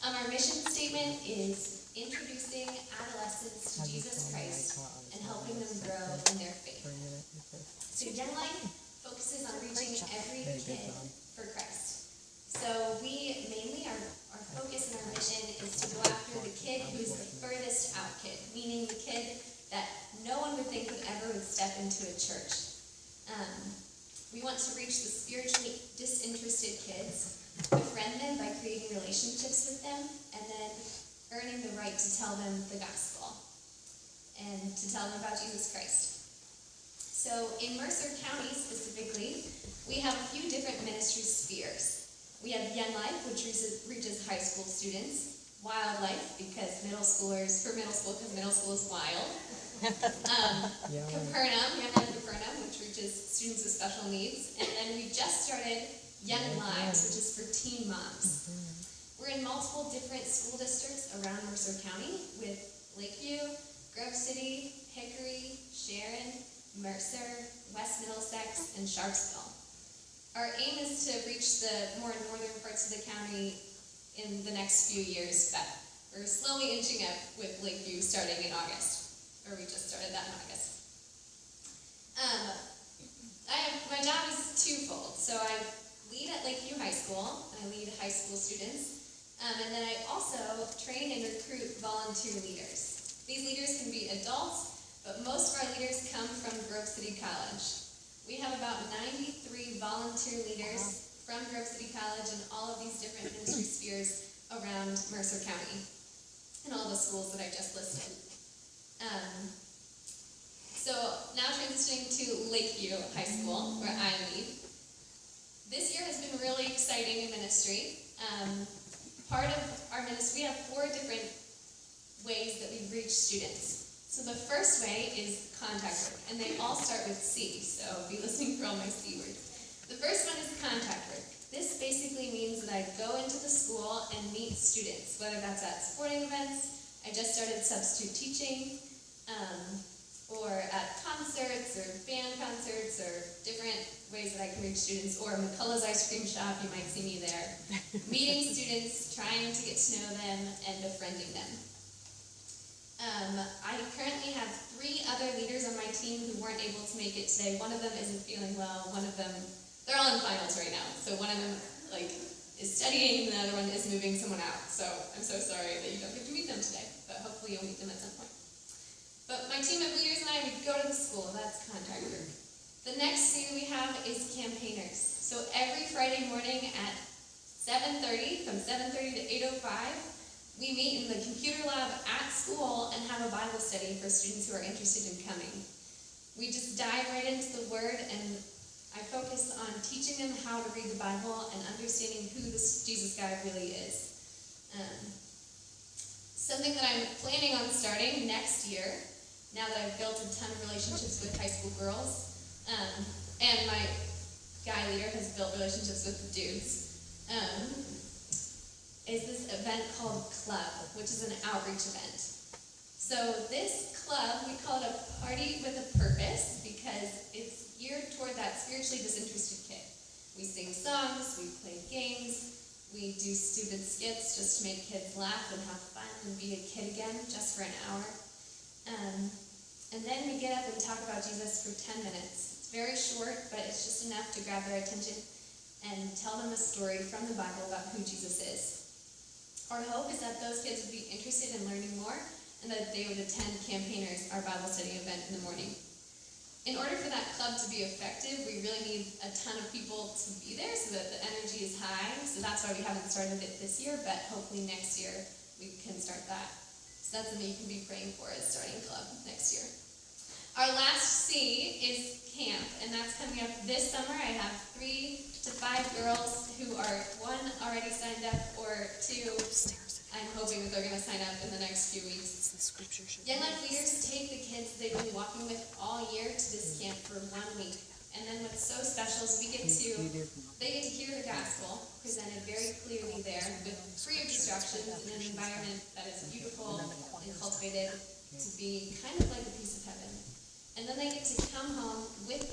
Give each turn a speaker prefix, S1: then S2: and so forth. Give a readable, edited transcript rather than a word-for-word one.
S1: Our mission statement is introducing adolescents to Jesus Christ and helping them grow in their faith. So Young Life focuses on reaching every kid for Christ. So we mainly, our focus and our mission is to go after the kid who is the furthest out kid, meaning the kid that no one would think would step into a church. We want to reach the spiritually disinterested kids, befriend them by creating relationships with them, and then earning the right to tell them the gospel and to tell them about Jesus Christ. So in Mercer County specifically, we have a few different ministry spheres. We have Young Life, which reaches high school students. Wildlife, because middle school, because middle school is wild. Capernaum, Young Life Capernaum, which reaches students with special needs. And then we just started Young Lives, which is for teen moms. We're in multiple different school districts around Mercer County with Lakeview, Grove City, Hickory, Sharon, Mercer, West Middlesex, and Sharpsville. Our aim is to reach the more northern parts of the county in the next few years, but we're slowly inching up with Lakeview starting in August, or we just started that in August. My job is twofold. So I lead at Lakeview High School, and I lead high school students, and then I also train and recruit volunteer leaders. These leaders can be adults, but most of our leaders come from Grove City College. We have about 93 volunteer leaders from Grove City College and all of these different ministry spheres around Mercer County and all the schools that I just listed. So now transitioning to Lakeview High School, where I lead. This year has been really exciting in ministry. Part of our ministry, we have 4 different ways that we reach students. So the first way is contact work, and they all start with C, so be listening for all my C words. The first one is contact work. This basically means that I go into the school and meet students, whether that's at sporting events, I just started substitute teaching, or at concerts or band concerts or different ways that I can reach students, or McCullough's Ice Cream Shop, you might see me there. Meeting students, trying to get to know them, and befriending them. I currently have 3 other leaders on my team who weren't able to make it today. One of them isn't feeling well, one of them, they're all in finals right now, so one of them is studying and the other one is moving someone out. So I'm so sorry that you don't get to meet them today, but hopefully you'll meet them at some point. But my team of leaders and I, we go to the school. That's contact work. The next thing we have is campaigners. So every Friday morning at 7:30, from 7:30 to 8:05, we meet in the computer lab at school and have a Bible study for students who are interested in coming. We just dive right into the Word, and I focus on teaching them how to read the Bible and understanding who this Jesus guy really is. Something that I'm planning on starting next year, now that I've built a ton of relationships with high school girls, and my guy leader has built relationships with the dudes, is this event called Club, which is an outreach event. So this club, we call it a party with a purpose because it's geared toward that spiritually disinterested kid. We sing songs, we play games, we do stupid skits just to make kids laugh and have fun and be a kid again just for an hour. And then we get up and talk about Jesus for 10 minutes. It's very short, but it's just enough to grab their attention and tell them a story from the Bible about who Jesus is. Our hope is that those kids would be interested in learning more and that they would attend Campaigners, our Bible study event in the morning. In order for that club to be effective, we really need a ton of people to be there so that the energy is high. So that's why we haven't started it this year, but hopefully next year we can start that. So that's something you can be praying for, is starting club next year. Our last C is camp, and that's coming up this summer. I have 3 to 5 girls who are 1 already signed up, or 2 I'm hoping that they're going to sign up in the next few weeks. Young Life leaders take the kids they've been walking with all year to this camp for 1 week. And then what's so special is they get to hear the gospel presented very clearly there, with free of distractions, in an environment that is beautiful and cultivated to be kind of like a piece of heaven. And then they get to come home with